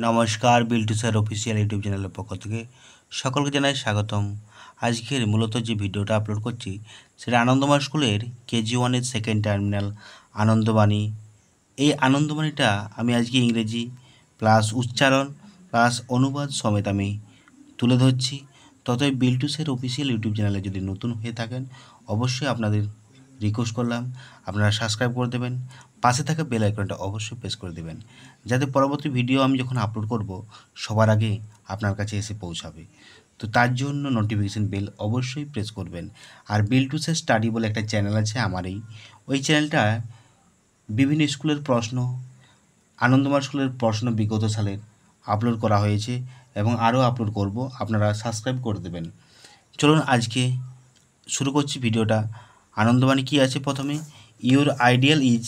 নমস্কার, Biltu sir official YouTube চ্যানেলের পক্ষ থেকে সকলকে জানাই স্বাগতম। আজকের মূলত যে ভিডিওটা আপলোড করছি সেটা আনন্দময় স্কুলের KG1-এর সেকেন্ড টার্মিনাল আনন্দবাণী। এই আনন্দবাণীটা আমি আজকে ইংরেজি প্লাস উচ্চারণ প্লাস অনুবাদ সমেত আমি তুলে ধরছি। ততই বিল্টু স্যার অফিসিয়াল ইউটিউব চ্যানেলে যদি নতুন হয়ে থাকেন অবশ্যই আপনাদের রিকোয়েস্ট করলাম আপনারা সাবস্ক্রাইব করে দেবেন, পাশে থাকা বেল আইকনটা অবশ্যই প্রেস করে দেবেন যাতে পরবর্তী ভিডিও আমি যখন আপলোড করব সবার আগে আপনার কাছে এসে পৌঁছাবে। তো তার জন্য নোটিফিকেশান বেল অবশ্যই প্রেস করবেন। আর বিল্টু স্যার স্টাডি বলে একটা চ্যানেল আছে আমার, ওই চ্যানেলটা বিভিন্ন স্কুলের প্রশ্ন, আনন্দময় স্কুলের প্রশ্ন বিগত সালের আপলোড করা হয়েছে এবং আরও আপলোড করব, আপনারা সাবস্ক্রাইব করে দেবেন। চলুন আজকে শুরু করছি ভিডিওটা। আনন্দবাণী কী আছে প্রথমে, your ideal is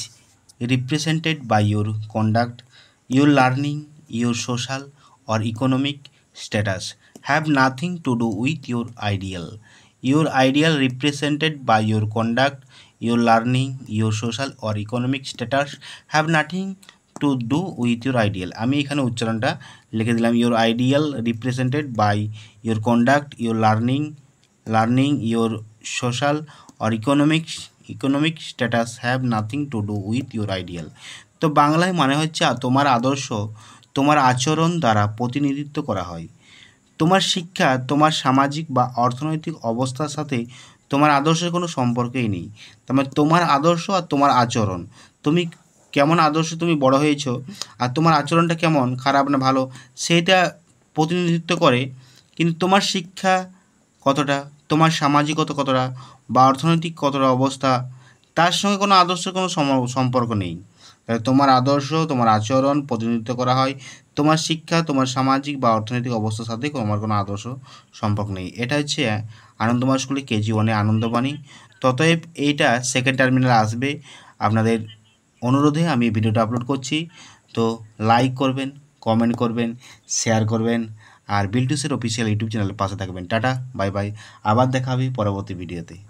represented by your conduct, your learning, your social or economic status have nothing to do with your ideal. Your ideal represented by your conduct, your learning, your social or economic status have nothing to do with your ideal. আমি এখানে উচ্চারণটা লিখে দিলাম, your ideal represented by your conduct, your learning, your social or economic status have nothing to do with your ideal. তো বাংলায় মানে হচ্ছে তোমার আদর্শ তোমার আচরণ দ্বারা প্রতিনিধিত্ব করা হয়। তোমার শিক্ষা তোমার সামাজিক বা অর্থনৈতিক অবস্থার সাথে তোমার আদর্শের কোনো সম্পর্কই নেই। তার মানে তোমার আদর্শ আর তোমার আচরণ, তুমি কেমন আদর্শ তুমি বড় হয়েছো আর তোমার আচরণটা কেমন, খারাপ না ভালো, সেইটা প্রতিনিধিত্ব করে। কিন্তু তোমার শিক্ষা কতটা, তোমার সামাজিকতা কতটা বা অর্থনৈতিক কতটা অবস্থা, তার সঙ্গে কোনো আদর্শের কোনো সম্পর্ক নেই। তোমার আদর্শ তোমার আচরণ প্রতিনিধিত্ব করা হয়, তোমার শিক্ষা তোমার সামাজিক বা অর্থনৈতিক অবস্থার সাথে তোমার কোনো আদর্শ সম্পর্ক নেই। এটা হচ্ছে আনন্দময় স্কুলে KG1-এ আনন্দবাণী। ততএব এইটা সেকেন্ড টার্মিনালে আসবে, আপনাদের অনুরোধে আমি ভিডিওটা আপলোড করছি। তো লাইক করবেন, কমেন্ট করবেন, শেয়ার করবেন আর বিল্টু স্যার অফিসিয়াল ইউটিউব চ্যানেলের পাশে থাকবেন। টাটা, বাই বাই, আবার দেখা হবে পরবর্তী ভিডিওতে।